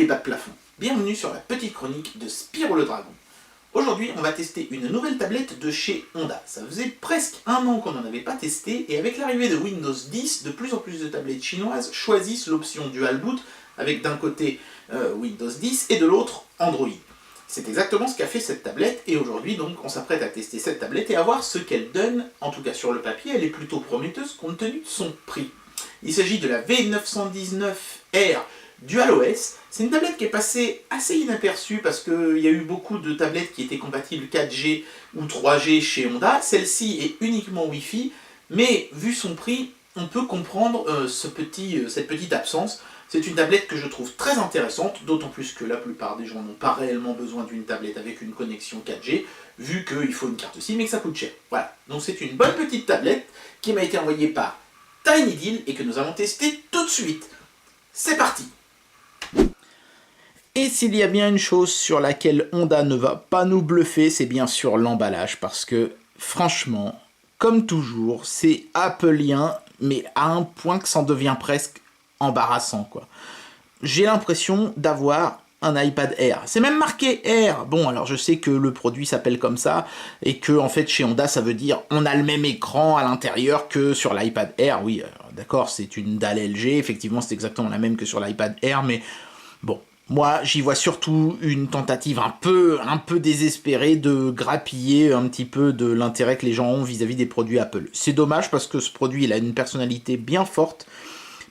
les bas de plafond. Bienvenue sur la petite chronique de Spyro le Dragon. Aujourd'hui, on va tester une nouvelle tablette de chez Honda. Ça faisait presque un an qu'on n'en avait pas testé, et avec l'arrivée de Windows 10, de plus en plus de tablettes chinoises choisissent l'option Dual Boot, avec d'un côté Windows 10 et de l'autre Android. C'est exactement ce qu'a fait cette tablette, et aujourd'hui donc on s'apprête à tester cette tablette et à voir ce qu'elle donne. En tout cas sur le papier, elle est plutôt prometteuse compte tenu de son prix. Il s'agit de la V919R DualOS. C'est une tablette qui est passée assez inaperçue parce qu'il y a eu beaucoup de tablettes qui étaient compatibles 4G ou 3G chez Honda. Celle-ci est uniquement Wi-Fi, mais vu son prix, on peut comprendre cette petite absence. C'est une tablette que je trouve très intéressante, d'autant plus que la plupart des gens n'ont pas réellement besoin d'une tablette avec une connexion 4G, vu qu'il faut une carte SIM et que ça coûte cher. Voilà, donc c'est une bonne petite tablette qui m'a été envoyée par TinyDeal et que nous allons tester tout de suite. C'est parti! Et s'il y a bien une chose sur laquelle Honda ne va pas nous bluffer, c'est bien sûr l'emballage, parce que franchement, comme toujours, c'est appelien, mais à un point que ça en devient presque embarrassant, quoi. J'ai l'impression d'avoir un iPad Air. C'est même marqué Air. Bon, alors je sais que le produit s'appelle comme ça, et que en fait chez Honda ça veut dire on a le même écran à l'intérieur que sur l'iPad Air. Oui, d'accord, c'est une dalle LG, effectivement c'est exactement la même que sur l'iPad Air, mais bon. Moi, j'y vois surtout une tentative un peu désespérée de grappiller un petit peu de l'intérêt que les gens ont vis-à-vis des produits Apple. C'est dommage parce que ce produit, il a une personnalité bien forte,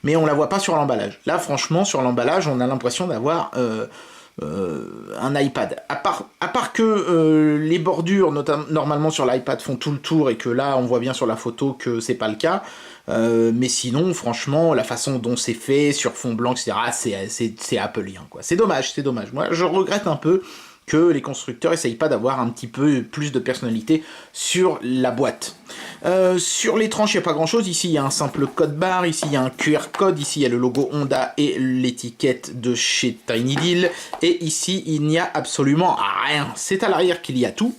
mais on la voit pas sur l'emballage. Là, franchement, sur l'emballage, on a l'impression d'avoir un iPad. À part que les bordures, normalement sur l'iPad, font tout le tour et que là, on voit bien sur la photo que c'est pas le cas. Mais sinon, franchement, la façon dont c'est fait, sur fond blanc, etc., c'est appelien, quoi. C'est dommage, c'est dommage. Moi, je regrette un peu que les constructeurs essayent pas d'avoir un petit peu plus de personnalité sur la boîte. Sur les tranches, il n'y a pas grand chose. Ici, il y a un simple code barre. Ici, il y a un QR code. Ici, il y a le logo Honda et l'étiquette de chez TinyDeal. Et ici, il n'y a absolument rien. C'est à l'arrière qu'il y a tout.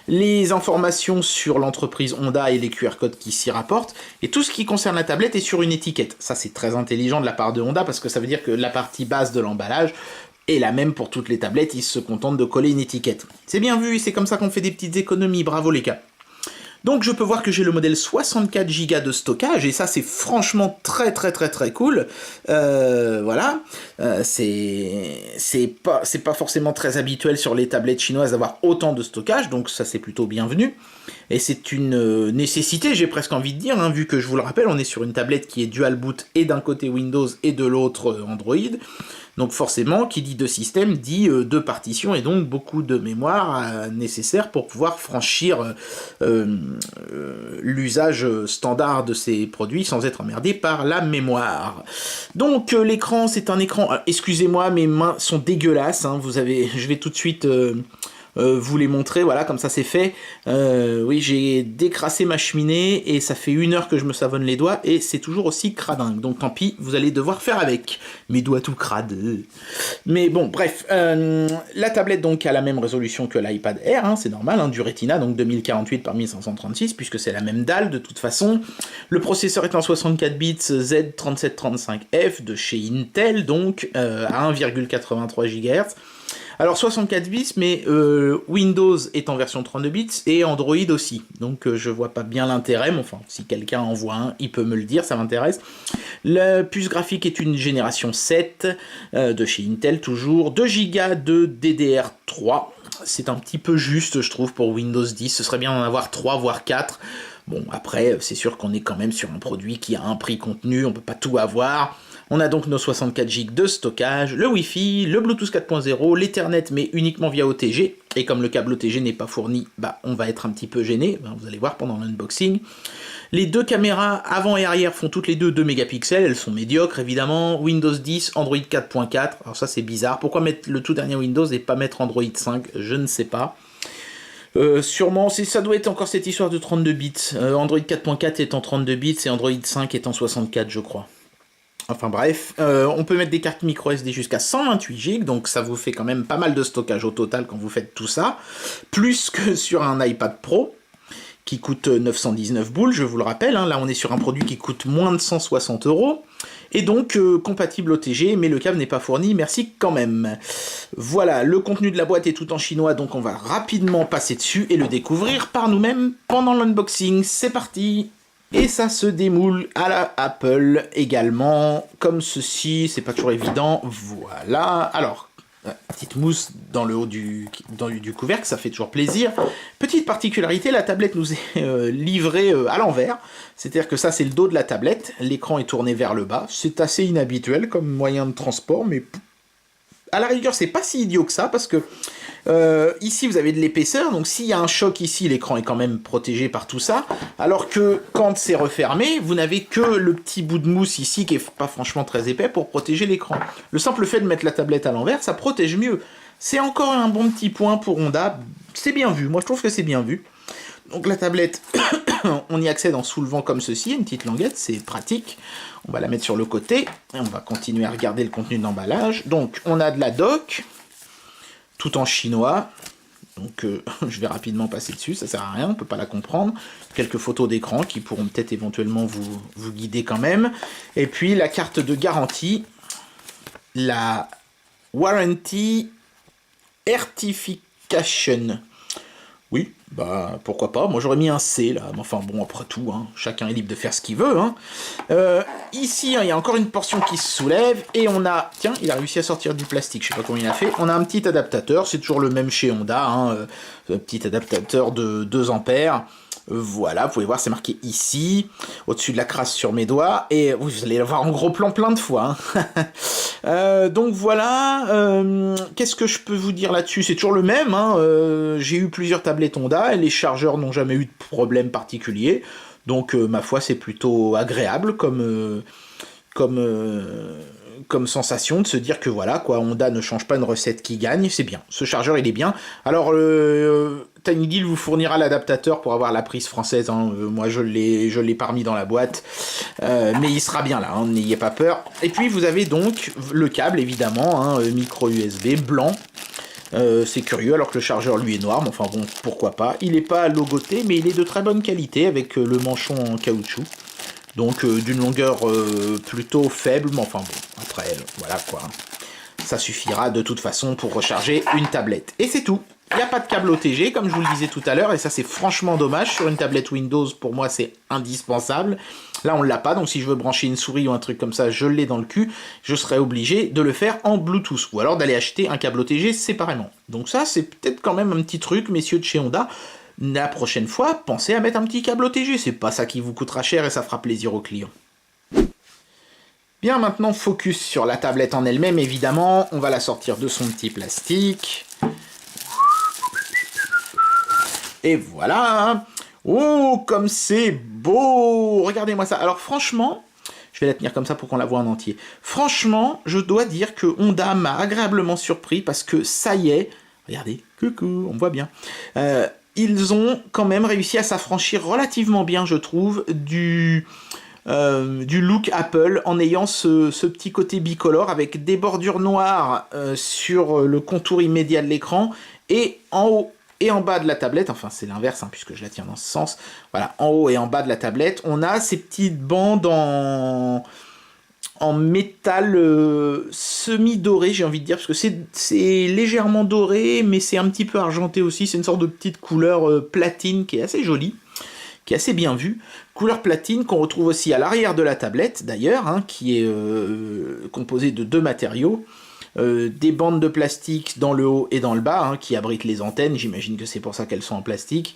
Les informations sur l'entreprise Honda et les QR codes qui s'y rapportent, et tout ce qui concerne la tablette est sur une étiquette. Ça, c'est très intelligent de la part de Honda, parce que ça veut dire que la partie basse de l'emballage est la même pour toutes les tablettes, ils se contentent de coller une étiquette. C'est bien vu, c'est comme ça qu'on fait des petites économies, bravo les gars. Donc je peux voir que j'ai le modèle 64 Go de stockage, et ça c'est franchement très cool. Voilà, c'est pas forcément très habituel sur les tablettes chinoises d'avoir autant de stockage, donc ça c'est plutôt bienvenu. Et c'est une nécessité, j'ai presque envie de dire, hein, vu que je vous le rappelle, on est sur une tablette qui est dual boot et d'un côté Windows et de l'autre Android. Donc forcément, qui dit deux systèmes, dit deux partitions, et donc beaucoup de mémoire nécessaire pour pouvoir franchir l'usage standard de ces produits sans être emmerdé par la mémoire. Donc l'écran, c'est un écran... excusez-moi, mes mains sont dégueulasses, hein, je vais tout de suite... vous les montrer, voilà, comme ça c'est fait. Oui, j'ai décrassé ma cheminée et ça fait 1 heure que je me savonne les doigts et c'est toujours aussi cradingue. Donc tant pis, vous allez devoir faire avec. Mes doigts tout crades. Mais bon, bref. La tablette donc a la même résolution que l'iPad Air, hein, c'est normal, hein, du Retina, donc 2048 par 1536, puisque c'est la même dalle de toute façon. Le processeur est en 64 bits Z3735F de chez Intel, donc à 1,83 GHz. Alors 64 bits, mais Windows est en version 32 bits et Android aussi. Donc je vois pas bien l'intérêt, mais enfin, si quelqu'un en voit un, il peut me le dire, ça m'intéresse. La puce graphique est une génération 7 de chez Intel toujours. 2 Go de DDR3. C'est un petit peu juste, je trouve, pour Windows 10. Ce serait bien d'en avoir 3, voire 4. Bon, après, c'est sûr qu'on est quand même sur un produit qui a un prix contenu, on peut pas tout avoir. On a donc nos 64 Go de stockage, le Wi-Fi, le Bluetooth 4.0, l'Ethernet, mais uniquement via OTG. Et comme le câble OTG n'est pas fourni, bah, on va être un petit peu gêné, vous allez voir pendant l'unboxing. Les deux caméras avant et arrière font toutes les deux 2 mégapixels, elles sont médiocres évidemment. Windows 10, Android 4.4, alors ça c'est bizarre. Pourquoi mettre le tout dernier Windows et pas mettre Android 5? Je ne sais pas. Sûrement, ça doit être encore cette histoire de 32 bits. Android 4.4 est en 32 bits et Android 5 est en 64, je crois. Enfin bref, on peut mettre des cartes micro SD jusqu'à 128 Go, donc ça vous fait quand même pas mal de stockage au total quand vous faites tout ça. Plus que sur un iPad Pro, qui coûte 919 boules, je vous le rappelle. Hein, là, on est sur un produit qui coûte moins de 160 €. et donc compatible OTG, mais le câble n'est pas fourni, merci quand même. Voilà, le contenu de la boîte est tout en chinois, donc on va rapidement passer dessus et le découvrir par nous-mêmes pendant l'unboxing. C'est parti! Et ça se démoule à la Apple également, comme ceci, c'est pas toujours évident, voilà. Alors, petite mousse dans le haut du couvercle, ça fait toujours plaisir. Petite particularité, la tablette nous est livrée à l'envers, c'est-à-dire que ça c'est le dos de la tablette, l'écran est tourné vers le bas, c'est assez inhabituel comme moyen de transport, mais à la rigueur c'est pas si idiot que ça, parce que ici vous avez de l'épaisseur, donc s'il y a un choc ici, l'écran est quand même protégé par tout ça, alors que quand c'est refermé, vous n'avez que le petit bout de mousse ici qui est pas franchement très épais pour protéger l'écran. Le simple fait de mettre la tablette à l'envers, ça protège mieux. C'est encore un bon petit point pour Honda, c'est bien vu, moi je trouve que c'est bien vu. Donc la tablette, on y accède en soulevant comme ceci, une petite languette, c'est pratique. On va la mettre sur le côté, et on va continuer à regarder le contenu de l'emballage. Donc on a de la dock, tout en chinois, donc je vais rapidement passer dessus, ça sert à rien, on peut pas la comprendre. Quelques photos d'écran qui pourront peut-être éventuellement vous guider quand même. Et puis la carte de garantie, la Warranty Certification. Oui, bah pourquoi pas, moi j'aurais mis un C là, mais enfin bon après tout, hein, chacun est libre de faire ce qu'il veut. Hein. Ici, il y a encore une portion qui se soulève, et on a, tiens, il a réussi à sortir du plastique, je sais pas comment il a fait, on a un petit adaptateur, c'est toujours le même chez Honda, hein, un petit adaptateur de 2 ampères. Voilà, vous pouvez voir, c'est marqué ici, au-dessus de la crasse sur mes doigts, et vous allez le voir en gros plan plein de fois. Hein. Donc voilà, qu'est-ce que je peux vous dire là-dessus? C'est toujours le même, hein, j'ai eu plusieurs tablettes Honda, et les chargeurs n'ont jamais eu de problème particulier, donc ma foi c'est plutôt agréable comme sensation de se dire que voilà, quoi, Honda ne change pas une recette qui gagne, c'est bien. Ce chargeur, il est bien. Alors, TinyDeal vous fournira l'adaptateur pour avoir la prise française. Hein. Moi, je l'ai pas remis dans la boîte. Mais il sera bien là, hein, n'ayez pas peur. Et puis, vous avez donc le câble, évidemment, hein, micro USB blanc. C'est curieux, alors que le chargeur, lui, est noir. Mais enfin bon, pourquoi pas. Il n'est pas logoté, mais il est de très bonne qualité, avec le manchon en caoutchouc. Donc d'une longueur plutôt faible, mais enfin bon, après, voilà quoi. Ça suffira de toute façon pour recharger une tablette. Et c'est tout. Il n'y a pas de câble OTG, comme je vous le disais tout à l'heure, et ça c'est franchement dommage. Sur une tablette Windows, pour moi, c'est indispensable. Là, on ne l'a pas, donc si je veux brancher une souris ou un truc comme ça, je l'ai dans le cul. Je serais obligé de le faire en Bluetooth, ou alors d'aller acheter un câble OTG séparément. Donc ça, c'est peut-être quand même un petit truc, messieurs de chez Honda. La prochaine fois, pensez à mettre un petit câble OTG, c'est pas ça qui vous coûtera cher et ça fera plaisir aux clients. Bien, maintenant focus sur la tablette en elle-même, évidemment, on va la sortir de son petit plastique. Et voilà. Oh, comme c'est beau! Regardez-moi ça. Alors franchement, je vais la tenir comme ça pour qu'on la voit en entier. Franchement, je dois dire que Honda m'a agréablement surpris parce que ça y est, regardez, coucou, on me voit bien. Ils ont quand même réussi à s'affranchir relativement bien, je trouve, du look Apple, en ayant ce petit côté bicolore avec des bordures noires sur le contour immédiat de l'écran, et en haut et en bas de la tablette, enfin c'est l'inverse hein, puisque je la tiens dans ce sens, voilà, en haut et en bas de la tablette, on a ces petites bandes en métal semi-doré, j'ai envie de dire, parce que c'est légèrement doré, mais c'est un petit peu argenté aussi, c'est une sorte de petite couleur platine qui est assez jolie, qui est assez bien vue. Couleur platine qu'on retrouve aussi à l'arrière de la tablette, d'ailleurs, hein, qui est composée de 2 matériaux, des bandes de plastique dans le haut et dans le bas, hein, qui abritent les antennes, j'imagine que c'est pour ça qu'elles sont en plastique,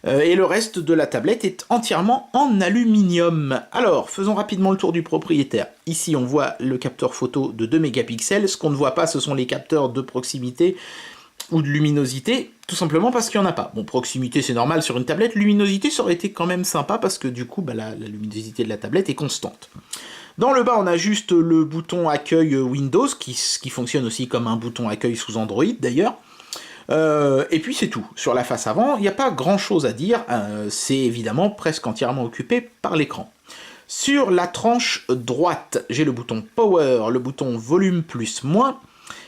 et le reste de la tablette est entièrement en aluminium. Alors, faisons rapidement le tour du propriétaire. Ici, on voit le capteur photo de 2 mégapixels, ce qu'on ne voit pas, ce sont les capteurs de proximité ou de luminosité, tout simplement parce qu'il n'y en a pas. Bon, proximité, c'est normal sur une tablette, luminosité, ça aurait été quand même sympa, parce que du coup, bah, la luminosité de la tablette est constante. Dans le bas, on a juste le bouton accueil Windows, qui fonctionne aussi comme un bouton accueil sous Android, d'ailleurs. Et puis c'est tout. Sur la face avant, il n'y a pas grand-chose à dire, c'est évidemment presque entièrement occupé par l'écran. Sur la tranche droite, j'ai le bouton Power, le bouton Volume plus moins,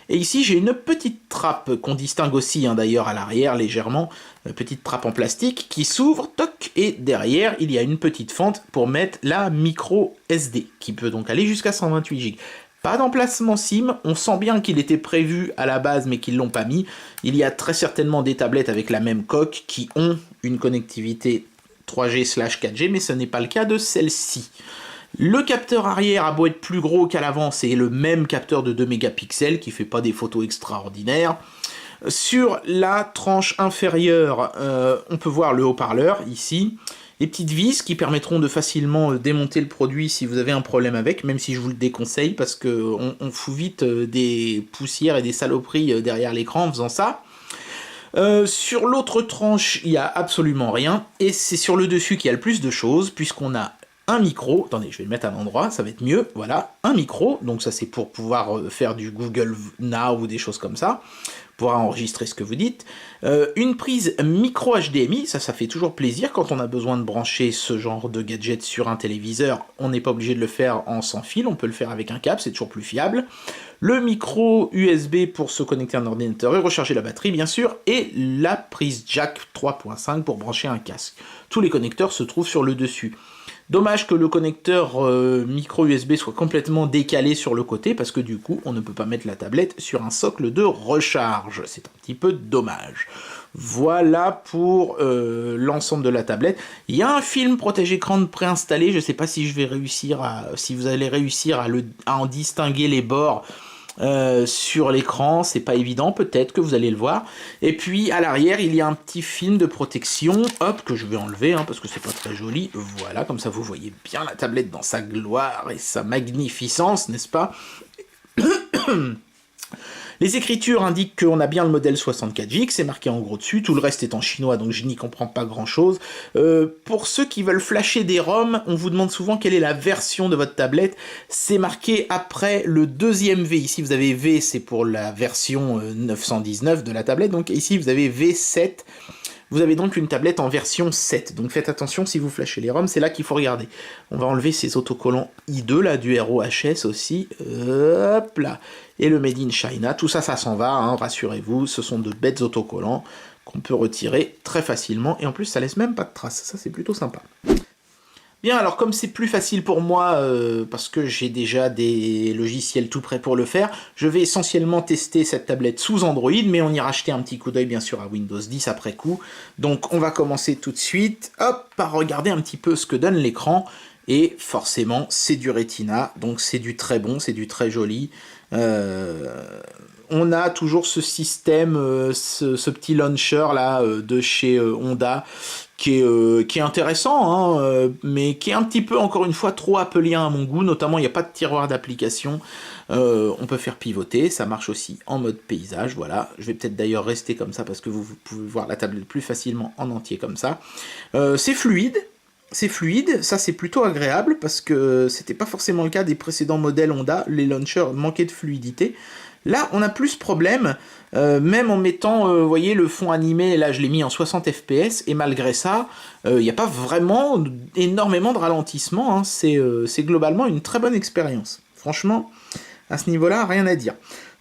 Et ici, j'ai une petite trappe qu'on distingue aussi d'ailleurs à l'arrière légèrement, petite trappe en plastique qui s'ouvre, toc, et derrière, il y a une petite fente pour mettre la micro SD, qui peut donc aller jusqu'à 128 Go. Pas d'emplacement SIM, on sent bien qu'il était prévu à la base mais qu'ils l'ont pas mis. Il y a très certainement des tablettes avec la même coque qui ont une connectivité 3G/4G, mais ce n'est pas le cas de celle-ci. Le capteur arrière a beau être plus gros qu'à l'avant, c'est le même capteur de 2 mégapixels qui fait pas des photos extraordinaires. Sur la tranche inférieure, on peut voir le haut-parleur ici. Les petites vis qui permettront de facilement démonter le produit si vous avez un problème avec, même si je vous le déconseille parce qu'on fout vite des poussières et des saloperies derrière l'écran en faisant ça. Sur l'autre tranche, il n'y a absolument rien, et c'est sur le dessus qu'il y a le plus de choses, puisqu'on a un micro, attendez, je vais le mettre à l'endroit, ça va être mieux, voilà, un micro, donc ça c'est pour pouvoir faire du Google Now ou des choses comme ça, pouvoir enregistrer ce que vous dites, une prise micro HDMI, ça fait toujours plaisir quand on a besoin de brancher ce genre de gadget sur un téléviseur, on n'est pas obligé de le faire en sans fil, on peut le faire avec un câble, c'est toujours plus fiable. Le micro USB pour se connecter à un ordinateur et recharger la batterie bien sûr, et la prise jack 3.5 pour brancher un casque. Tous les connecteurs se trouvent sur le dessus. Dommage que le connecteur micro USB soit complètement décalé sur le côté, parce que du coup, on ne peut pas mettre la tablette sur un socle de recharge. C'est un petit peu dommage. Voilà pour l'ensemble de la tablette. Il y a un film protège-écran de préinstallé. Je ne sais pas si je vais réussir si vous allez réussir à en distinguer les bords. Sur l'écran, c'est pas évident, peut-être que vous allez le voir. Et puis à l'arrière, il y a un petit film de protection, hop, que je vais enlever, parce que c'est pas très joli. Voilà, comme ça vous voyez bien la tablette dans sa gloire et sa magnificence, n'est-ce pas? Les écritures indiquent qu'on a bien le modèle 64 Go, c'est marqué en gros dessus, tout le reste est en chinois, donc je n'y comprends pas grand-chose. Pour ceux qui veulent flasher des ROM, on vous demande souvent quelle est la version de votre tablette. C'est marqué après le deuxième V. Ici, vous avez V, c'est pour la version 919 de la tablette, donc ici, vous avez V7. Vous avez donc une tablette en version 7, donc faites attention si vous flashez les ROM, c'est là qu'il faut regarder. On va enlever ces autocollants I2, là, du ROHS aussi, hop là, et le Made in China, tout ça, ça s'en va, rassurez-vous, ce sont de bêtes autocollants qu'on peut retirer très facilement, et en plus ça laisse même pas de traces, ça c'est plutôt sympa. Bien, alors comme c'est plus facile pour moi, parce que j'ai déjà des logiciels tout prêts pour le faire, je vais essentiellement tester cette tablette sous Android, mais on ira jeter un petit coup d'œil bien sûr à Windows 10 après coup. Donc on va commencer tout de suite, hop, par regarder un petit peu ce que donne l'écran, et forcément c'est du Retina, donc c'est du très bon, c'est du très joli. On a toujours ce système, ce petit launcher là de chez Honda, qui est intéressant, mais qui est un petit peu, encore une fois, trop appelien à mon goût. Notamment, il n'y a pas de tiroir d'application. On peut faire pivoter, ça marche aussi en mode paysage, voilà. Je vais peut-être d'ailleurs rester comme ça, parce que vous pouvez voir la tablette plus facilement en entier comme ça. C'est fluide, ça c'est plutôt agréable, parce que c'était pas forcément le cas des précédents modèles Honda, les launchers manquaient de fluidité. Là, on a plus problème, même en mettant, vous voyez, le fond animé, là je l'ai mis en 60 fps, et malgré ça, il n'y a pas vraiment énormément de ralentissement, c'est globalement une très bonne expérience. Franchement, à ce niveau-là, rien à dire.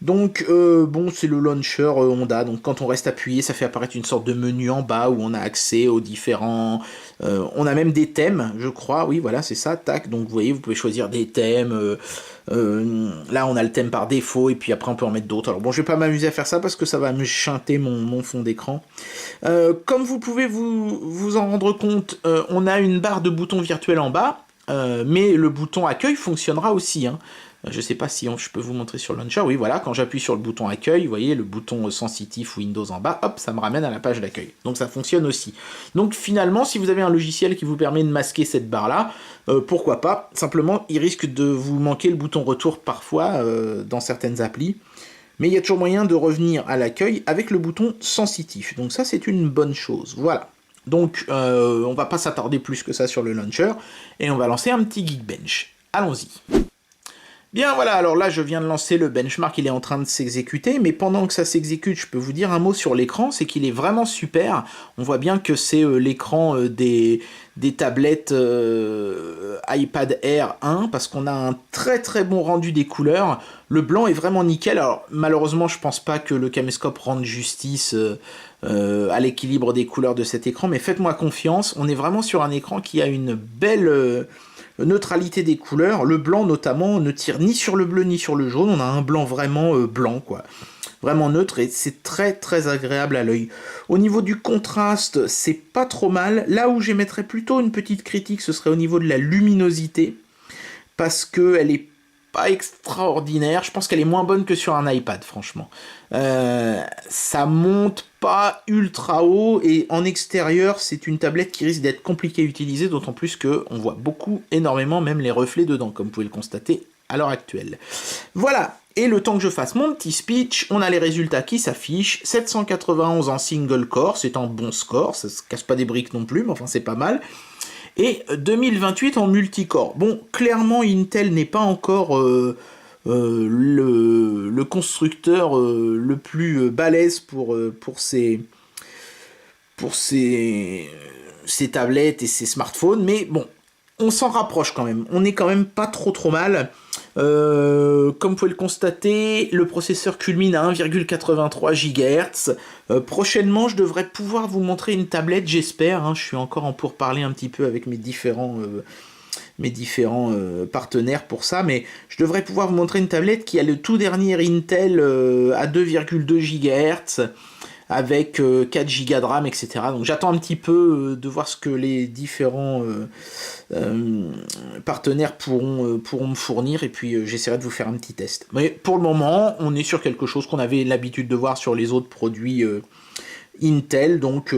Donc, bon, c'est le launcher Honda, donc quand on reste appuyé, ça fait apparaître une sorte de menu en bas où on a accès aux différents... on a même des thèmes, je crois, oui, voilà, c'est ça, tac, donc vous voyez, vous pouvez choisir des thèmes, là on a le thème par défaut, et puis après on peut en mettre d'autres. Alors bon, je vais pas m'amuser à faire ça, parce que ça va me chanter mon fond d'écran. Comme vous pouvez vous en rendre compte, on a une barre de boutons virtuels en bas, mais le bouton accueil fonctionnera aussi, je sais pas si je peux vous montrer sur le launcher, oui voilà, quand j'appuie sur le bouton accueil, vous voyez le bouton sensitif Windows en bas, hop, ça me ramène à la page d'accueil. Donc ça fonctionne aussi. Donc finalement, si vous avez un logiciel qui vous permet de masquer cette barre-là, pourquoi pas, simplement il risque de vous manquer le bouton retour parfois dans certaines applis, mais il y a toujours moyen de revenir à l'accueil avec le bouton sensitif, donc ça c'est une bonne chose, voilà. Donc on va pas s'attarder plus que ça sur le launcher, et on va lancer un petit Geekbench. Allons-y. Bien voilà, alors là je viens de lancer le benchmark, il est en train de s'exécuter, mais pendant que ça s'exécute, je peux vous dire un mot sur l'écran, c'est qu'il est vraiment super. On voit bien que c'est l'écran des tablettes iPad Air 1, parce qu'on a un très très bon rendu des couleurs. Le blanc est vraiment nickel, alors malheureusement je pense pas que le caméscope rende justice à l'équilibre des couleurs de cet écran, mais faites-moi confiance, on est vraiment sur un écran qui a une belle neutralité des couleurs. Le blanc notamment ne tire ni sur le bleu ni sur le jaune, on a un blanc vraiment blanc quoi. Vraiment neutre et c'est très très agréable à l'œil. Au niveau du contraste, c'est pas trop mal. Là où j'émettrais plutôt une petite critique, ce serait au niveau de la luminosité, parce qu'elle est pas extraordinaire. Je pense qu'elle est moins bonne que sur un iPad, franchement. Ça monte pas ultra haut et en extérieur, c'est une tablette qui risque d'être compliquée à utiliser, d'autant plus que on voit énormément, même les reflets dedans, comme vous pouvez le constater à l'heure actuelle. Voilà. Et le temps que je fasse mon petit speech, on a les résultats qui s'affichent. 791 en single core, c'est un bon score, ça se casse pas des briques non plus, mais enfin c'est pas mal. Et 2028 en multicore. Bon, clairement, Intel n'est pas encore le constructeur le plus balèze pour ses tablettes et ses smartphones, mais bon, on s'en rapproche quand même. On est quand même pas trop mal. Comme vous pouvez le constater, le processeur culmine à 1,83 GHz. Prochainement, je devrais pouvoir vous montrer une tablette, j'espère. Hein. Je suis encore en pourparlers un petit peu avec mes différents partenaires pour ça, mais je devrais pouvoir vous montrer une tablette qui a le tout dernier Intel à 2,2 GHz avec 4 Go de RAM, etc. Donc j'attends un petit peu de voir ce que les différents partenaires pourront me fournir, et puis j'essaierai de vous faire un petit test. Mais pour le moment, on est sur quelque chose qu'on avait l'habitude de voir sur les autres produits Intel, donc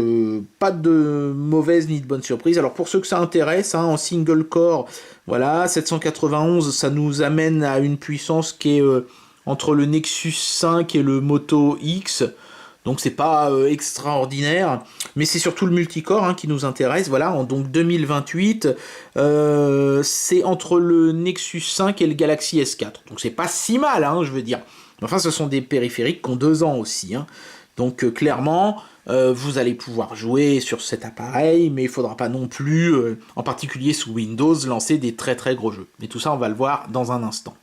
pas de mauvaise ni de bonne surprise. Alors pour ceux que ça intéresse, hein, en single core, voilà, 791, ça nous amène à une puissance qui est entre le Nexus 5 et le Moto X. Donc c'est pas extraordinaire, mais c'est surtout le multicore hein, qui nous intéresse. Voilà, donc 2028, c'est entre le Nexus 5 et le Galaxy S4. Donc c'est pas si mal, hein, je veux dire. Enfin, ce sont des périphériques qui ont 2 ans aussi. Hein. Donc clairement, vous allez pouvoir jouer sur cet appareil, mais il faudra pas non plus, en particulier sous Windows, lancer des très très gros jeux. Mais tout ça, on va le voir dans un instant.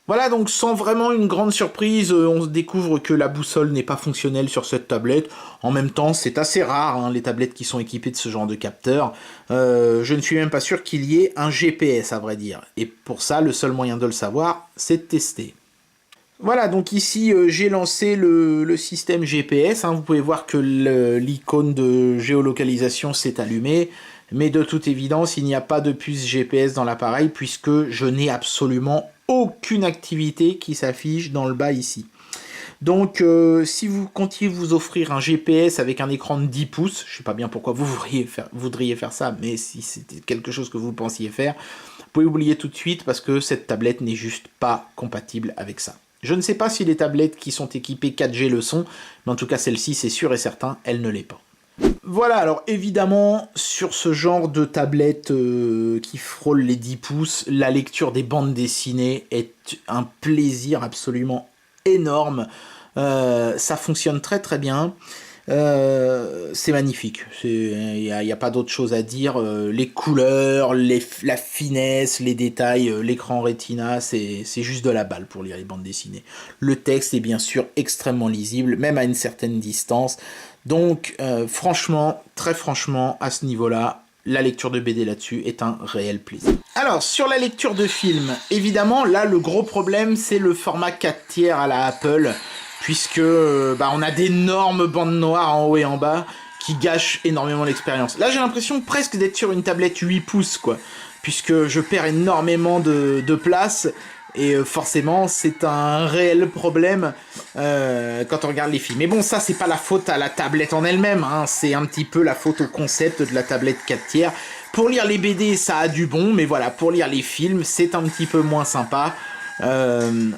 Voilà, donc sans vraiment une grande surprise, on découvre que la boussole n'est pas fonctionnelle sur cette tablette. En même temps, c'est assez rare, hein, les tablettes qui sont équipées de ce genre de capteur. Je ne suis même pas sûr qu'il y ait un GPS, à vrai dire. Et pour ça, le seul moyen de le savoir, c'est de tester. Voilà, donc ici, j'ai lancé le système GPS. Hein, vous pouvez voir que l'icône de géolocalisation s'est allumée. Mais de toute évidence, il n'y a pas de puce GPS dans l'appareil, puisque je n'ai absolument aucune activité qui s'affiche dans le bas ici. Donc si vous comptiez vous offrir un GPS avec un écran de 10 pouces, je sais pas bien pourquoi vous voudriez faire ça, mais si c'était quelque chose que vous pensiez faire, vous pouvez oublier tout de suite parce que cette tablette n'est juste pas compatible avec ça. Je ne sais pas si les tablettes qui sont équipées 4G le sont, mais en tout cas celle-ci c'est sûr et certain, elle ne l'est pas. Voilà, alors évidemment, sur ce genre de tablette qui frôle les 10 pouces, la lecture des bandes dessinées est un plaisir absolument énorme. Ça fonctionne très très bien. C'est magnifique. Il n'y a pas d'autre chose à dire. Les couleurs, la finesse, les détails, l'écran Retina, c'est juste de la balle pour lire les bandes dessinées. Le texte est bien sûr extrêmement lisible, même à une certaine distance. Donc, franchement, très franchement, à ce niveau-là, la lecture de BD là-dessus est un réel plaisir. Alors, sur la lecture de film, évidemment, là, le gros problème, c'est le format 4/3 à la Apple, puisque on a d'énormes bandes noires en haut et en bas qui gâchent énormément l'expérience. Là, j'ai l'impression presque d'être sur une tablette 8 pouces, quoi, puisque je perds énormément de place. Et forcément, c'est un réel problème quand on regarde les films. Mais bon, ça, c'est pas la faute à la tablette en elle-même, hein. C'est un petit peu la faute au concept de la tablette 4/3. Pour lire les BD, ça a du bon, mais voilà, pour lire les films, c'est un petit peu moins sympa.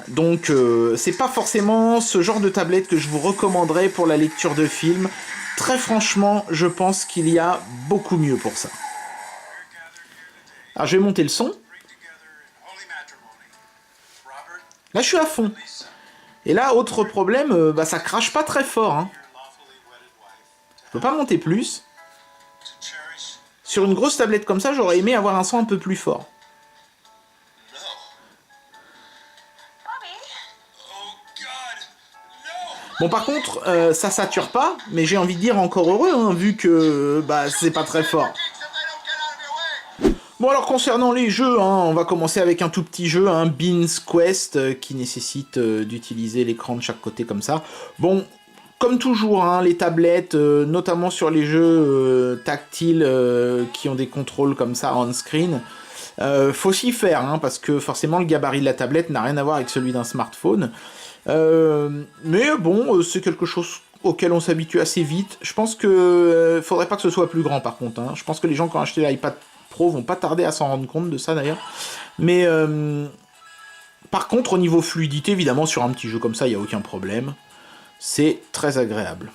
Donc, c'est pas forcément ce genre de tablette que je vous recommanderais pour la lecture de films. Très franchement, je pense qu'il y a beaucoup mieux pour ça. Alors, je vais monter le son. Là, je suis à fond. Et là, autre problème, bah, ça crache pas très fort. Hein. Je peux pas monter plus. Sur une grosse tablette comme ça, j'aurais aimé avoir un son un peu plus fort. Bon, par contre, ça sature pas, mais j'ai envie de dire encore heureux, hein, vu que bah, c'est pas très fort. Bon, alors concernant les jeux, hein, on va commencer avec un tout petit jeu, un Beans Quest, qui nécessite d'utiliser l'écran de chaque côté comme ça. Bon, comme toujours, hein, les tablettes, notamment sur les jeux tactiles qui ont des contrôles comme ça on-screen, faut s'y faire, hein, parce que forcément le gabarit de la tablette n'a rien à voir avec celui d'un smartphone. Mais bon, c'est quelque chose auquel on s'habitue assez vite. Je pense que faudrait pas que ce soit plus grand par contre. Hein. Je pense que les gens qui ont acheté l'iPad Pro vont pas tarder à s'en rendre compte de ça d'ailleurs. Mais par contre, au niveau fluidité, évidemment, sur un petit jeu comme ça, il n'y a aucun problème. C'est très agréable.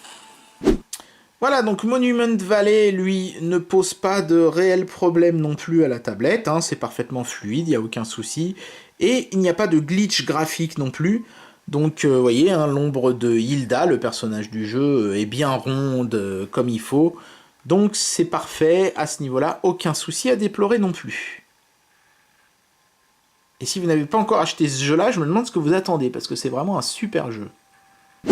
Voilà, donc Monument Valley, lui, ne pose pas de réels problèmes non plus à la tablette. Hein, c'est parfaitement fluide, il n'y a aucun souci. Et il n'y a pas de glitch graphique non plus. Donc, vous voyez, hein, l'ombre de Hilda, le personnage du jeu, est bien ronde comme il faut. Donc, c'est parfait. À ce niveau-là, aucun souci à déplorer non plus. Et si vous n'avez pas encore acheté ce jeu-là, je me demande ce que vous attendez, parce que c'est vraiment un super jeu.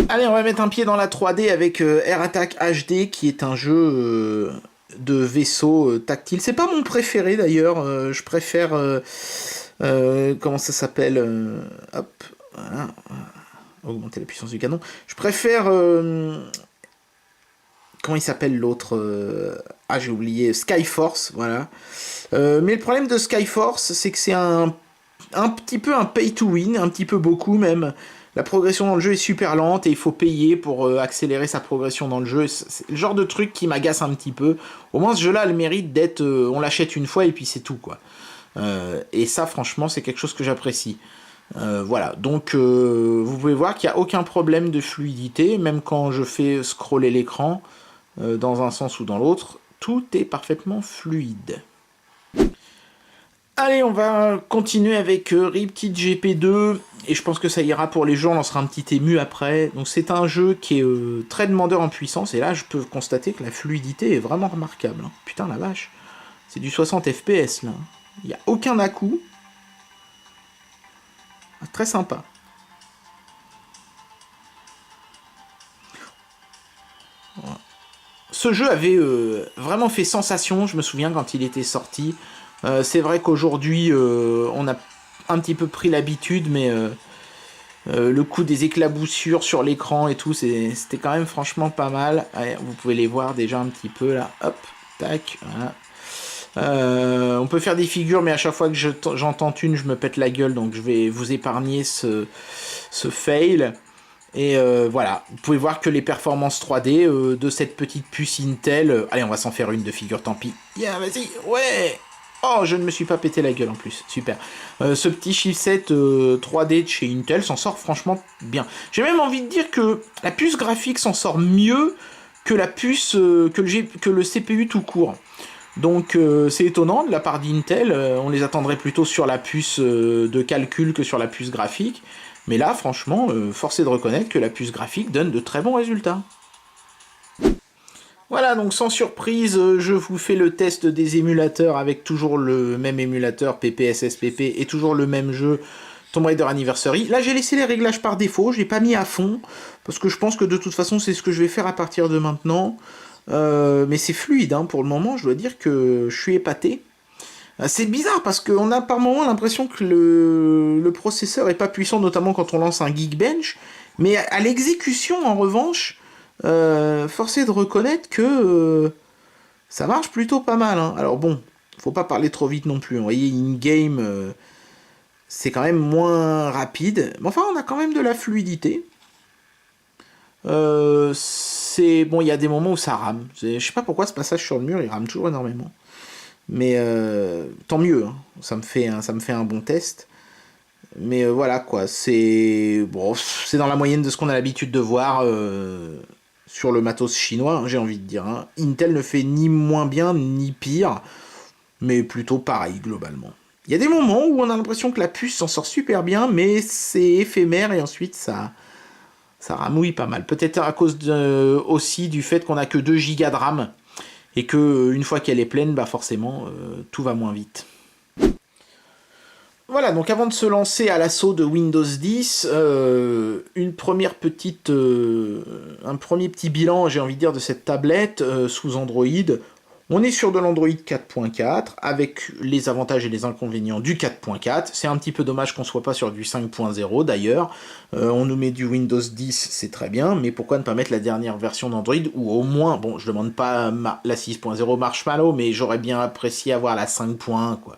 Allez, on va mettre un pied dans la 3D avec Air Attack HD, qui est un jeu de vaisseau tactile. C'est pas mon préféré d'ailleurs. Je préfère... comment ça s'appelle hop, voilà. Augmenter la puissance du canon. Je préfère... comment il s'appelle l'autre ah, j'ai oublié. Skyforce, voilà. Mais le problème de Skyforce, c'est que c'est un petit peu un pay to win, un petit peu beaucoup même. La progression dans le jeu est super lente et il faut payer pour accélérer sa progression dans le jeu. C'est le genre de truc qui m'agace un petit peu. Au moins ce jeu-là a le mérite d'être... on l'achète une fois et puis c'est tout, quoi. Et ça, franchement, c'est quelque chose que j'apprécie. Voilà, donc vous pouvez voir qu'il n'y a aucun problème de fluidité, même quand je fais scroller l'écran dans un sens ou dans l'autre, tout est parfaitement fluide. Allez, on va continuer avec Riptide GP2, et je pense que ça ira pour les jeux, on lancera un petit ému après. Donc c'est un jeu qui est très demandeur en puissance, et là je peux constater que la fluidité est vraiment remarquable. Hein. Putain la vache, c'est du 60 FPS là. Il n'y a aucun à-coup. Très sympa. Voilà. Ce jeu avait vraiment fait sensation, je me souviens quand il était sorti. C'est vrai qu'aujourd'hui, on a un petit peu pris l'habitude, mais le coup des éclaboussures sur l'écran et tout, c'était quand même franchement pas mal. Allez, vous pouvez les voir déjà un petit peu là. Hop, tac, voilà. On peut faire des figures, mais à chaque fois que j'en tente une, je me pète la gueule, donc je vais vous épargner ce fail. Et voilà, vous pouvez voir que les performances 3D de cette petite puce Intel... allez, on va s'en faire une de figure, tant pis. Yeah, vas-y, ouais. Oh, je ne me suis pas pété la gueule en plus, super. Ce petit chipset 3D de chez Intel s'en sort franchement bien. J'ai même envie de dire que la puce graphique s'en sort mieux que la puce, que le CPU tout court. Donc c'est étonnant de la part d'Intel, on les attendrait plutôt sur la puce de calcul que sur la puce graphique. Mais là, franchement, force est de reconnaître que la puce graphique donne de très bons résultats. Voilà, donc sans surprise, je vous fais le test des émulateurs avec toujours le même émulateur PPSSPP et toujours le même jeu Tomb Raider Anniversary. Là, j'ai laissé les réglages par défaut, je l'ai pas mis à fond, parce que je pense que de toute façon, c'est ce que je vais faire à partir de maintenant. Mais c'est fluide, hein, pour le moment, je dois dire que je suis épaté. C'est bizarre parce qu'on a par moment l'impression que le processeur est pas puissant, notamment quand on lance un Geekbench, mais à l'exécution en revanche, force est de reconnaître que ça marche plutôt pas mal. Hein. Alors bon, faut pas parler trop vite non plus. Vous voyez, in-game, c'est quand même moins rapide, mais enfin on a quand même de la fluidité. C'est bon, il y a des moments où ça rame. Je sais pas pourquoi ce passage sur le mur il rame toujours énormément. Mais tant mieux, hein. Ça me fait un bon test. Mais voilà quoi, c'est bon, c'est dans la moyenne de ce qu'on a l'habitude de voir sur le matos chinois, hein, j'ai envie de dire. Hein. Intel ne fait ni moins bien ni pire, mais plutôt pareil globalement. Il y a des moments où on a l'impression que la puce s'en sort super bien, mais c'est éphémère et ensuite ça ramouille pas mal. Peut-être à cause aussi du fait qu'on a que 2 Go de RAM et que une fois qu'elle est pleine, bah forcément, tout va moins vite. Voilà, donc avant de se lancer à l'assaut de Windows 10, un premier petit bilan, j'ai envie de dire, de cette tablette sous Android. On est sur de l'Android 4.4, avec les avantages et les inconvénients du 4.4. C'est un petit peu dommage qu'on soit pas sur du 5.0 d'ailleurs. On nous met du Windows 10, c'est très bien, mais pourquoi ne pas mettre la dernière version d'Android, ou au moins, bon, je demande pas la 6.0 Marshmallow, mais j'aurais bien apprécié avoir la 5.1, quoi.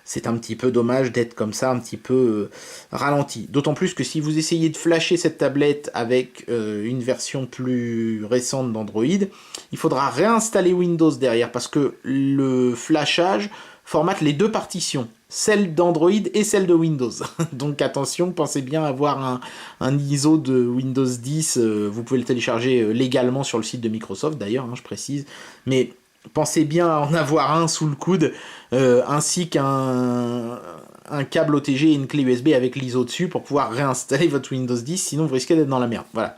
C'est un petit peu dommage d'être comme ça, un petit peu ralenti. D'autant plus que si vous essayez de flasher cette tablette avec une version plus récente d'Android, il faudra réinstaller Windows derrière, parce que le flashage formate les 2 partitions, celle d'Android et celle de Windows. Donc attention, pensez bien avoir un ISO de Windows 10, vous pouvez le télécharger légalement sur le site de Microsoft d'ailleurs, hein, je précise, mais pensez bien à en avoir un sous le coude, ainsi qu'un câble OTG et une clé USB avec l'ISO dessus pour pouvoir réinstaller votre Windows 10, sinon vous risquez d'être dans la merde. Voilà.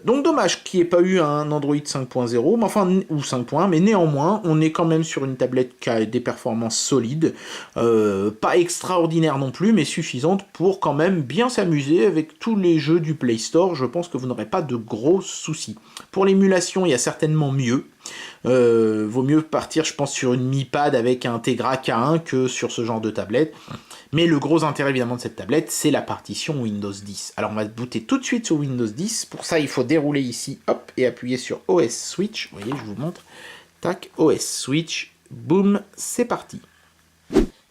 Donc dommage qu'il n'y ait pas eu un Android 5.0, mais enfin, ou 5.1, mais néanmoins, on est quand même sur une tablette qui a des performances solides, pas extraordinaires non plus, mais suffisantes pour quand même bien s'amuser avec tous les jeux du Play Store. Je pense que vous n'aurez pas de gros soucis. Pour l'émulation, il y a certainement mieux. Vaut mieux partir, je pense, sur une Mi Pad avec un Tegra K1 que sur ce genre de tablette. Mais le gros intérêt évidemment de cette tablette, c'est la partition Windows 10. Alors on va booter tout de suite sur Windows 10. Pour ça, il faut dérouler ici, hop, et appuyer sur OS Switch. Vous voyez, je vous montre. Tac, OS Switch. Boum, c'est parti.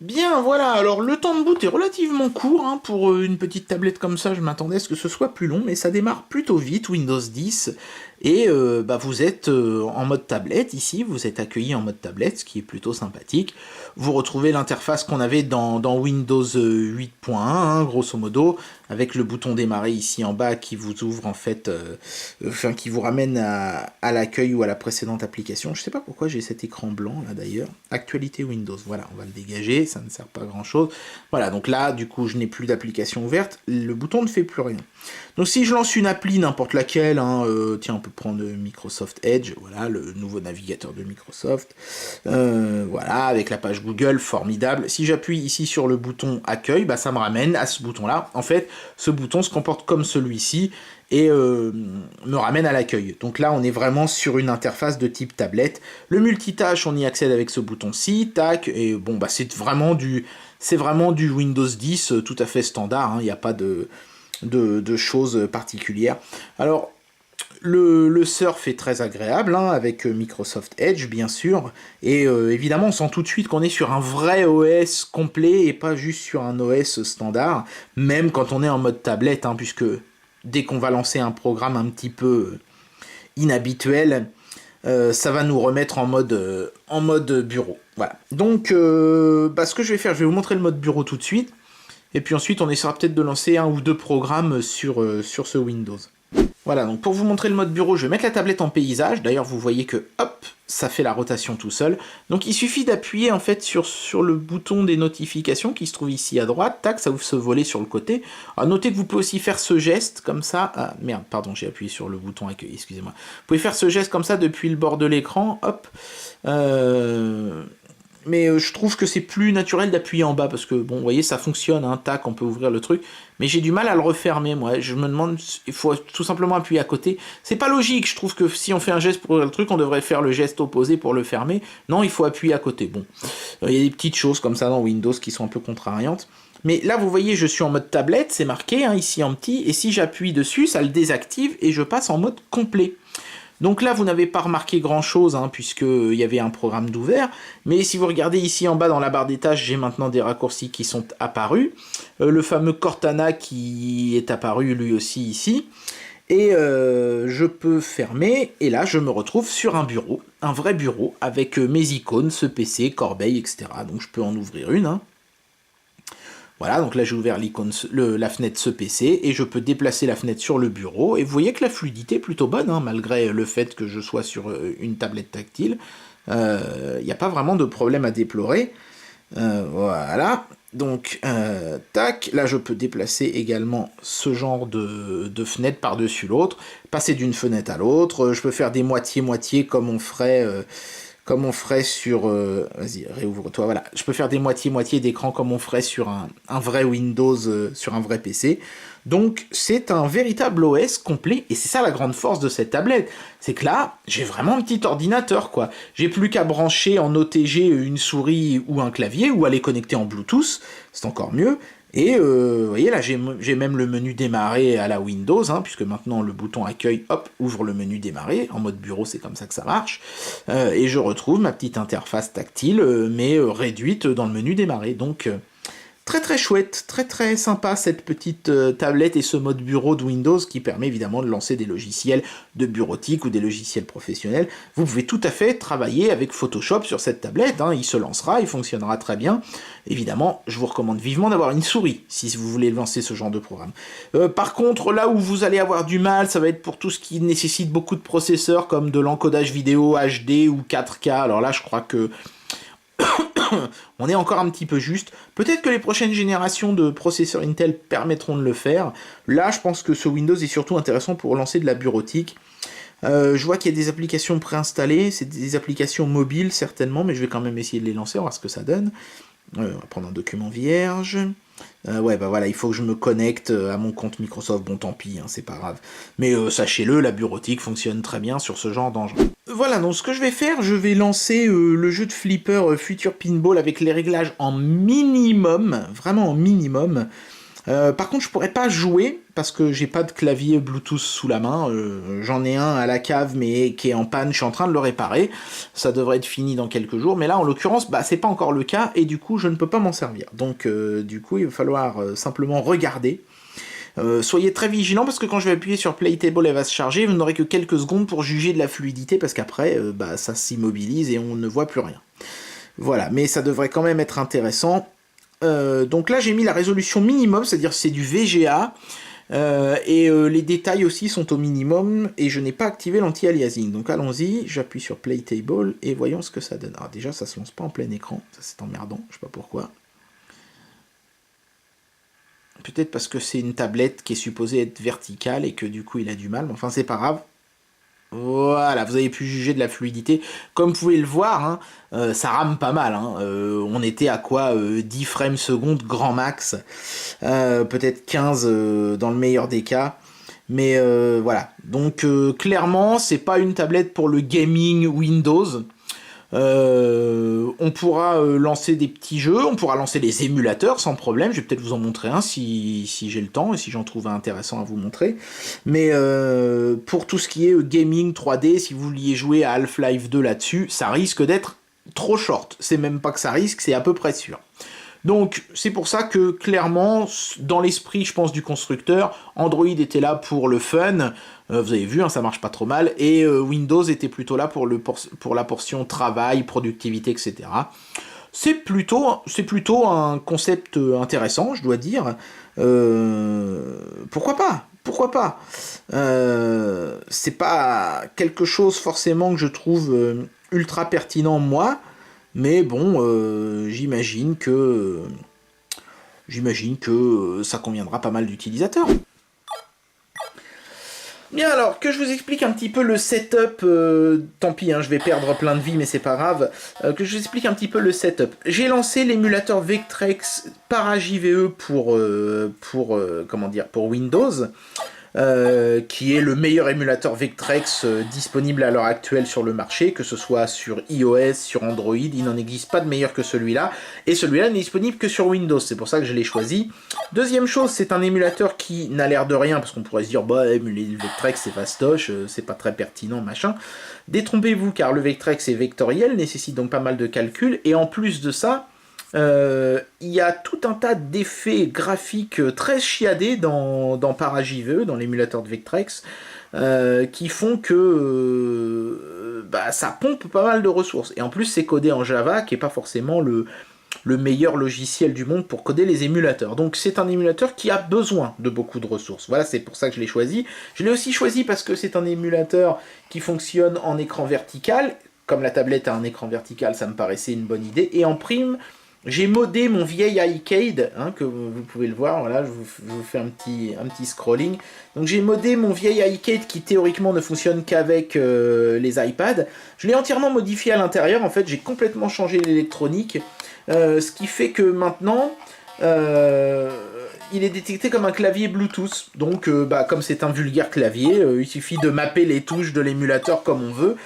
Bien, voilà, alors le temps de boot est relativement court, hein, pour une petite tablette comme ça, je m'attendais à ce que ce soit plus long, mais ça démarre plutôt vite, Windows 10, et vous êtes en mode tablette, ici, vous êtes accueilli en mode tablette, ce qui est plutôt sympathique. Vous retrouvez l'interface qu'on avait dans Windows 8.1, hein, grosso modo, avec le bouton démarrer ici en bas qui vous ouvre en fait, qui vous ramène à l'accueil ou à la précédente application. Je sais pas pourquoi j'ai cet écran blanc là d'ailleurs. Actualité Windows, voilà, on va le dégager, ça ne sert pas à grand chose. Voilà, donc là, du coup, je n'ai plus d'application ouverte, le bouton ne fait plus rien. Donc si je lance une appli, n'importe laquelle, hein, tiens, on peut prendre Microsoft Edge, voilà, le nouveau navigateur de Microsoft, voilà, avec la page Google, formidable. Si j'appuie ici sur le bouton accueil, bah, ça me ramène à ce bouton-là. En fait, ce bouton se comporte comme celui-ci et me ramène à l'accueil. Donc là, on est vraiment sur une interface de type tablette. Le multitâche, on y accède avec ce bouton-ci, tac, et bon, bah, c'est vraiment du Windows 10 tout à fait standard, hein, il n'y a pas de choses particulières. Alors, le surf est très agréable, hein, avec Microsoft Edge, bien sûr, et évidemment, on sent tout de suite qu'on est sur un vrai OS complet, et pas juste sur un OS standard, même quand on est en mode tablette, hein, puisque dès qu'on va lancer un programme un petit peu inhabituel, ça va nous remettre en mode bureau. Voilà. Donc, ce que je vais faire, je vais vous montrer le mode bureau tout de suite, et puis ensuite, on essaiera peut-être de lancer 1 ou 2 programmes sur ce Windows. Voilà, donc pour vous montrer le mode bureau, je vais mettre la tablette en paysage. D'ailleurs, vous voyez que, hop, ça fait la rotation tout seul. Donc il suffit d'appuyer en fait sur le bouton des notifications qui se trouve ici à droite. Tac, ça ouvre ce volet sur le côté. Alors notez que vous pouvez aussi faire ce geste comme ça. Ah merde, pardon, j'ai appuyé sur le bouton accueil, excusez-moi. Vous pouvez faire ce geste comme ça depuis le bord de l'écran, hop. Mais je trouve que c'est plus naturel d'appuyer en bas, parce que, bon, vous voyez, ça fonctionne, hein, tac, on peut ouvrir le truc, mais j'ai du mal à le refermer, moi, je me demande, il faut tout simplement appuyer à côté. C'est pas logique, je trouve que si on fait un geste pour ouvrir le truc, on devrait faire le geste opposé pour le fermer. Non, il faut appuyer à côté, bon. Il y a des petites choses comme ça dans Windows qui sont un peu contrariantes. Mais là, vous voyez, je suis en mode tablette, c'est marqué, hein, ici en petit, et si j'appuie dessus, ça le désactive, et je passe en mode complet. Donc là, vous n'avez pas remarqué grand-chose, hein, puisqu'il y avait un programme d'ouvert, mais si vous regardez ici en bas dans la barre des tâches, j'ai maintenant des raccourcis qui sont apparus, le fameux Cortana qui est apparu lui aussi ici, et je peux fermer, et là je me retrouve sur un bureau, un vrai bureau, avec mes icônes, ce PC, corbeille, etc. Donc je peux en ouvrir une, hein. Voilà, donc là j'ai ouvert l'icône, la fenêtre ce PC, et je peux déplacer la fenêtre sur le bureau, et vous voyez que la fluidité est plutôt bonne, hein, malgré le fait que je sois sur une tablette tactile. Il n'y a pas vraiment de problème à déplorer. Voilà. Donc, tac, là je peux déplacer également ce genre de fenêtre par-dessus l'autre, passer d'une fenêtre à l'autre, je peux faire des moitiés-moitiés comme on ferait sur... vas-y, réouvre-toi, voilà. Je peux faire des moitiés-moitiés d'écran comme on ferait sur un vrai Windows, sur un vrai PC. Donc, c'est un véritable OS complet, et c'est ça la grande force de cette tablette. C'est que là, j'ai vraiment un petit ordinateur, quoi. J'ai plus qu'à brancher en OTG une souris ou un clavier, ou à les connecter en Bluetooth, c'est encore mieux. Et vous voyez là, j'ai même le menu démarrer à la Windows, hein, puisque maintenant le bouton accueil, hop, ouvre le menu démarrer. En mode bureau, c'est comme ça que ça marche. Et je retrouve ma petite interface tactile, mais réduite dans le menu démarrer. Donc très très chouette, très très sympa cette petite tablette et ce mode bureau de Windows qui permet évidemment de lancer des logiciels de bureautique ou des logiciels professionnels. Vous pouvez tout à fait travailler avec Photoshop sur cette tablette, hein, il se lancera, il fonctionnera très bien. Évidemment, je vous recommande vivement d'avoir une souris si vous voulez lancer ce genre de programme. Par contre, là où vous allez avoir du mal, ça va être pour tout ce qui nécessite beaucoup de processeurs comme de l'encodage vidéo HD ou 4K. Alors là, je crois que on est encore un petit peu juste. Peut-être que les prochaines générations de processeurs Intel permettront de le faire. Là, je pense que ce Windows est surtout intéressant pour lancer de la bureautique. Je vois qu'il y a des applications préinstallées, c'est des applications mobiles certainement, mais je vais quand même essayer de les lancer, on va voir ce que ça donne. On va prendre un document vierge. Ouais, bah voilà, il faut que je me connecte à mon compte Microsoft. Bon, tant pis, hein, c'est pas grave. Mais sachez-le, la bureautique fonctionne très bien sur ce genre d'engin. Voilà, donc ce que je vais faire, je vais lancer le jeu de flipper Future Pinball avec les réglages en minimum, vraiment en minimum. Par contre, je pourrais pas jouer parce que j'ai pas de clavier Bluetooth sous la main. J'en ai un à la cave, mais qui est en panne. Je suis en train de le réparer. Ça devrait être fini dans quelques jours. Mais là, en l'occurrence, bah, c'est pas encore le cas et du coup, je ne peux pas m'en servir. Donc, du coup, il va falloir simplement regarder. Soyez très vigilants parce que quand je vais appuyer sur Playtable, elle va se charger. Vous n'aurez que quelques secondes pour juger de la fluidité parce qu'après, bah, ça s'immobilise et on ne voit plus rien. Voilà, mais ça devrait quand même être intéressant. Donc là j'ai mis la résolution minimum, c'est-à-dire c'est du VGA, et les détails aussi sont au minimum, et je n'ai pas activé l'anti-aliasing. Donc allons-y, j'appuie sur Playtable, et voyons ce que ça donne. Alors déjà ça se lance pas en plein écran, ça c'est emmerdant, je sais pas pourquoi. Peut-être parce que c'est une tablette qui est supposée être verticale, et que du coup il a du mal, mais enfin c'est pas grave. Voilà, vous avez pu juger de la fluidité. Comme vous pouvez le voir, hein, ça rame pas mal. Hein. On était à quoi 10 frames secondes grand max. Peut-être 15 dans le meilleur des cas. Mais voilà. Donc clairement, c'est pas une tablette pour le gaming Windows. On pourra lancer des petits jeux, on pourra lancer des émulateurs sans problème. Je vais peut-être vous en montrer un si j'ai le temps et si j'en trouve un intéressant à vous montrer. Mais pour tout ce qui est gaming 3D, si vous vouliez jouer à Half-Life 2 là-dessus, ça risque d'être trop short. C'est même pas que ça risque, c'est à peu près sûr. Donc c'est pour ça que clairement, dans l'esprit je pense du constructeur, Android était là pour le fun, vous avez vu, hein, ça marche pas trop mal, et Windows était plutôt là pour la portion travail, productivité, etc. C'est plutôt un concept intéressant, je dois dire. Pourquoi pas? Pourquoi pas? C'est pas quelque chose forcément que je trouve ultra pertinent moi, mais bon, j'imagine que ça conviendra pas mal d'utilisateurs. Bien alors, que je vous explique un petit peu le setup, tant pis, hein, je vais perdre plein de vie, mais c'est pas grave, que je vous explique un petit peu le setup. J'ai lancé l'émulateur Vectrex ParaJVE pour Windows, qui est le meilleur émulateur Vectrex disponible à l'heure actuelle sur le marché, que ce soit sur iOS, sur Android, il n'en existe pas de meilleur que celui-là, et celui-là n'est disponible que sur Windows, c'est pour ça que je l'ai choisi. Deuxième chose, c'est un émulateur qui n'a l'air de rien, parce qu'on pourrait se dire, bah, émuler le Vectrex c'est fastoche, c'est pas très pertinent, machin. Détrompez-vous, car le Vectrex est vectoriel, nécessite donc pas mal de calculs, et en plus de ça, il y a tout un tas d'effets graphiques très chiadés dans ParaJVE, dans l'émulateur de Vectrex, qui font que ça pompe pas mal de ressources. Et en plus, c'est codé en Java, qui n'est pas forcément le meilleur logiciel du monde pour coder les émulateurs. Donc c'est un émulateur qui a besoin de beaucoup de ressources. Voilà, c'est pour ça que je l'ai choisi. Je l'ai aussi choisi parce que c'est un émulateur qui fonctionne en écran vertical. Comme la tablette a un écran vertical, ça me paraissait une bonne idée. Et en prime, J'ai modé mon vieil iCade, hein, que vous pouvez le voir, voilà, je vous fais un petit scrolling. Donc j'ai modé mon vieil iCade qui théoriquement ne fonctionne qu'avec les iPads. Je l'ai entièrement modifié à l'intérieur, en fait j'ai complètement changé l'électronique, ce qui fait que maintenant il est détecté comme un clavier Bluetooth. Donc comme c'est un vulgaire clavier, il suffit de mapper les touches de l'émulateur comme on veut.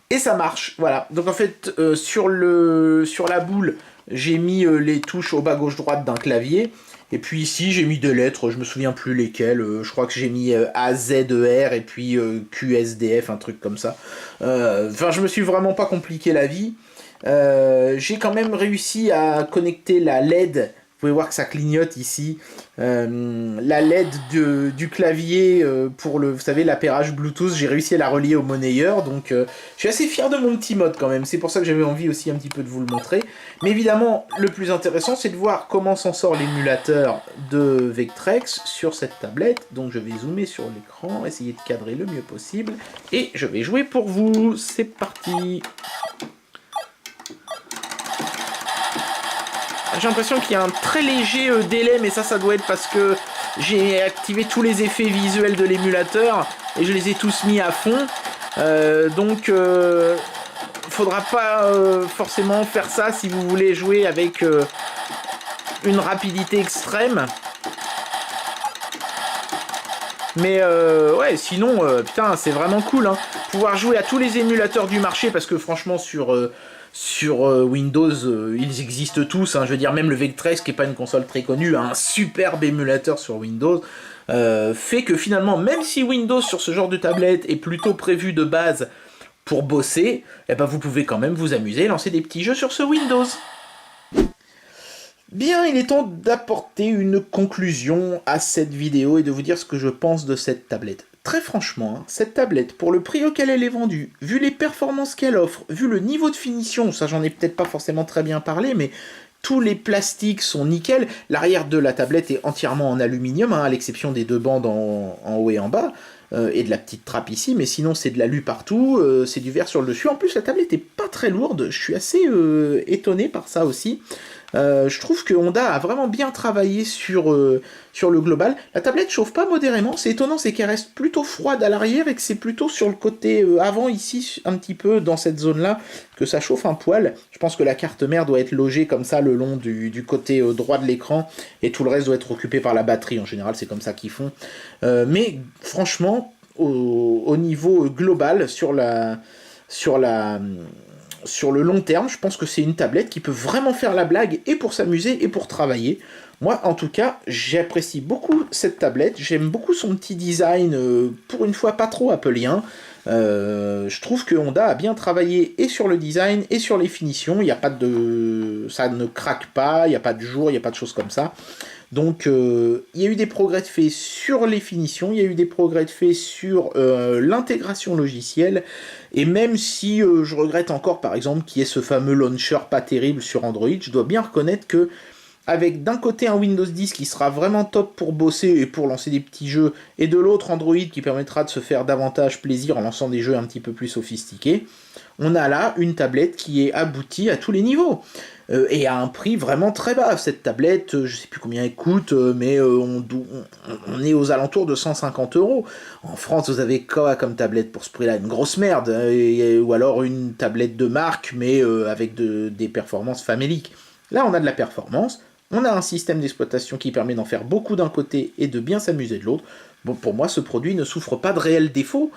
Et ça marche, voilà. Donc en fait, sur la boule, j'ai mis les touches au bas gauche droite d'un clavier. Et puis ici, j'ai mis des lettres, je me souviens plus lesquelles. Je crois que j'ai mis A, Z, E, R et puis Q, S, D, F, un truc comme ça. Enfin, je me suis vraiment pas compliqué la vie. J'ai quand même réussi à connecter la LED. Vous pouvez voir que ça clignote ici. La LED du clavier pour vous savez, l'appairage Bluetooth, j'ai réussi à la relier au monnayeur. Donc, je suis assez fier de mon petit mode quand même. C'est pour ça que j'avais envie aussi un petit peu de vous le montrer. Mais évidemment, le plus intéressant, c'est de voir comment s'en sort l'émulateur de Vectrex sur cette tablette. Donc, je vais zoomer sur l'écran, essayer de cadrer le mieux possible. Et je vais jouer pour vous. C'est parti! J'ai l'impression qu'il y a un très léger délai, mais ça doit être parce que j'ai activé tous les effets visuels de l'émulateur et je les ai tous mis à fond. Donc, faudra pas forcément faire ça si vous voulez jouer avec une rapidité extrême. Mais ouais, sinon, putain, c'est vraiment cool, hein. Pouvoir jouer à tous les émulateurs du marché, parce que franchement, sur Windows, ils existent tous, hein. Je veux dire, même le Vectrex, qui n'est pas une console très connue, a un superbe émulateur sur Windows, fait que finalement, même si Windows sur ce genre de tablette est plutôt prévu de base pour bosser, eh ben vous pouvez quand même vous amuser et lancer des petits jeux sur ce Windows. Bien, il est temps d'apporter une conclusion à cette vidéo et de vous dire ce que je pense de cette tablette. Très franchement, hein, cette tablette, pour le prix auquel elle est vendue, vu les performances qu'elle offre, vu le niveau de finition, ça j'en ai peut-être pas forcément très bien parlé, mais tous les plastiques sont nickel. L'arrière de la tablette est entièrement en aluminium, hein, à l'exception des deux bandes en haut et en bas, et de la petite trappe ici, mais sinon c'est de l'alu partout, c'est du verre sur le dessus. En plus, la tablette est pas très lourde, je suis assez étonné par ça aussi. Je trouve que Honda a vraiment bien travaillé sur le global. La tablette chauffe pas modérément, c'est étonnant, c'est qu'elle reste plutôt froide à l'arrière et que c'est plutôt sur le côté avant ici, un petit peu dans cette zone-là, que ça chauffe un poil. Je pense que la carte mère doit être logée comme ça le long du côté droit de l'écran et tout le reste doit être occupé par la batterie. En général, c'est comme ça qu'ils font. Mais franchement, au niveau global, sur le long terme, je pense que c'est une tablette qui peut vraiment faire la blague et pour s'amuser et pour travailler. Moi, en tout cas, j'apprécie beaucoup cette tablette. J'aime beaucoup son petit design, pour une fois pas trop appelien. Je trouve que Honda a bien travaillé et sur le design et sur les finitions. Il y a pas ça ne craque pas, il n'y a pas de jour, il n'y a pas de choses comme ça. Donc, il y a eu des progrès de fait sur les finitions, il y a eu des progrès de fait sur l'intégration logicielle, et même si je regrette encore, par exemple, qu'il y ait ce fameux launcher pas terrible sur Android, je dois bien reconnaître que, avec d'un côté un Windows 10 qui sera vraiment top pour bosser et pour lancer des petits jeux, et de l'autre Android qui permettra de se faire davantage plaisir en lançant des jeux un petit peu plus sophistiqués, on a là une tablette qui est aboutie à tous les niveaux. Et à un prix vraiment très bas. Cette tablette, je sais plus combien elle coûte, mais on est aux alentours de 150 €. En France, vous avez quoi comme tablette pour ce prix-là? Une grosse merde, ou alors une tablette de marque, mais avec des performances faméliques. Là, on a de la performance, on a un système d'exploitation qui permet d'en faire beaucoup d'un côté et de bien s'amuser de l'autre. Bon, pour moi, ce produit ne souffre pas de réels défauts.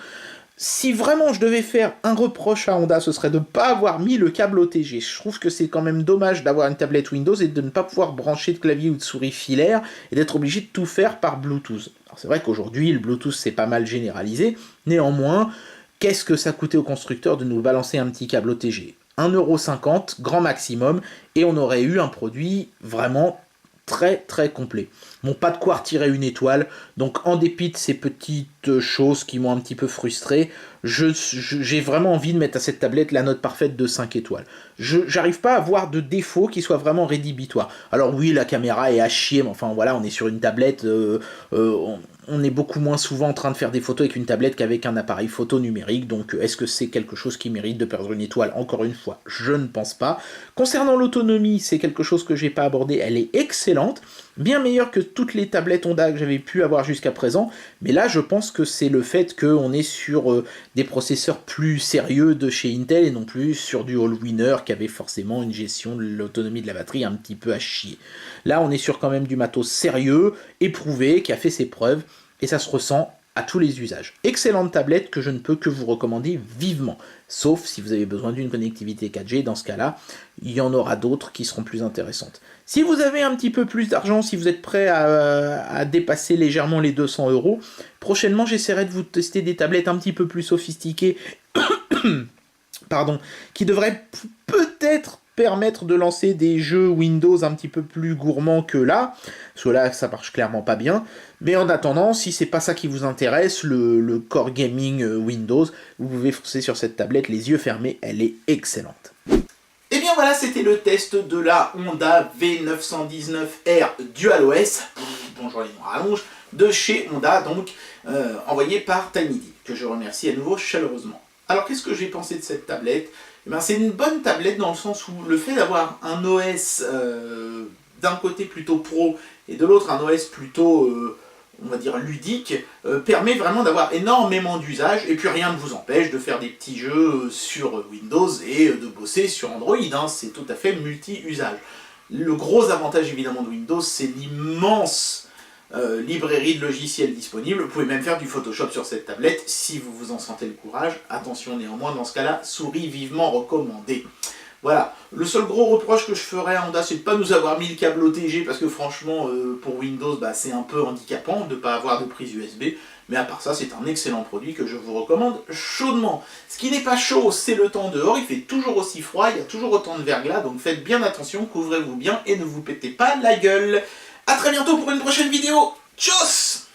Si vraiment je devais faire un reproche à Honda, ce serait de ne pas avoir mis le câble OTG. Je trouve que c'est quand même dommage d'avoir une tablette Windows et de ne pas pouvoir brancher de clavier ou de souris filaire et d'être obligé de tout faire par Bluetooth. Alors c'est vrai qu'aujourd'hui, le Bluetooth c'est pas mal généralisé. Néanmoins, qu'est-ce que ça coûtait au constructeur de nous balancer un petit câble OTG? 1,50 € grand maximum, et on aurait eu un produit vraiment très très complet. Bon, pas de quoi retirer une étoile, donc en dépit de ces petites petites choses qui m'ont un petit peu frustré. J'ai vraiment envie de mettre à cette tablette la note parfaite de 5 étoiles. J'arrive pas à voir de défaut qui soit vraiment rédhibitoire. Alors oui, la caméra est à chier, mais enfin voilà, on est sur une tablette, on est beaucoup moins souvent en train de faire des photos avec une tablette qu'avec un appareil photo numérique, donc est-ce que c'est quelque chose qui mérite de perdre une étoile? Encore une fois, je ne pense pas. Concernant l'autonomie, c'est quelque chose que j'ai pas abordé, elle est excellente, bien meilleure que toutes les tablettes Honda que j'avais pu avoir jusqu'à présent, mais là je pense que c'est le fait qu'on est sur des processeurs plus sérieux de chez Intel et non plus sur du Allwinner qui avait forcément une gestion de l'autonomie de la batterie un petit peu à chier. Là on est sur quand même du matos sérieux, éprouvé, qui a fait ses preuves, et ça se ressent à tous les usages. Excellente tablette que je ne peux que vous recommander vivement, sauf si vous avez besoin d'une connectivité 4G, dans ce cas-là, il y en aura d'autres qui seront plus intéressantes. Si vous avez un petit peu plus d'argent, si vous êtes prêt à dépasser légèrement les 200 €, prochainement j'essaierai de vous tester des tablettes un petit peu plus sophistiquées, pardon, qui devraient peut-être permettre de lancer des jeux Windows un petit peu plus gourmands que là, parce que là ça marche clairement pas bien, mais en attendant, si c'est pas ça qui vous intéresse, le core gaming Windows, vous pouvez foncer sur cette tablette les yeux fermés, elle est excellente. Et bien voilà, c'était le test de la Honda V919R DualOS, bonjour les noms rallonges, de chez Honda, donc envoyé par TinyD, que je remercie à nouveau chaleureusement. Alors qu'est-ce que j'ai pensé de cette tablette? Eh ben, c'est une bonne tablette dans le sens où le fait d'avoir un OS d'un côté plutôt pro et de l'autre un OS plutôt, on va dire, ludique, permet vraiment d'avoir énormément d'usages, et puis rien ne vous empêche de faire des petits jeux sur Windows et de bosser sur Android, hein, c'est tout à fait multi-usage. Le gros avantage évidemment de Windows, c'est l'immense librairie de logiciels disponibles. Vous pouvez même faire du Photoshop sur cette tablette si vous vous en sentez le courage. Attention néanmoins, dans ce cas-là, souris vivement recommandée. Voilà, le seul gros reproche que je ferais à Honda, c'est de ne pas nous avoir mis le câble OTG, parce que franchement, pour Windows, bah, c'est un peu handicapant de ne pas avoir de prise USB. Mais à part ça, c'est un excellent produit que je vous recommande chaudement. Ce qui n'est pas chaud, c'est le temps dehors, il fait toujours aussi froid, il y a toujours autant de verglas, donc faites bien attention, couvrez-vous bien et ne vous pétez pas la gueule. A très bientôt pour une prochaine vidéo. Tchuss!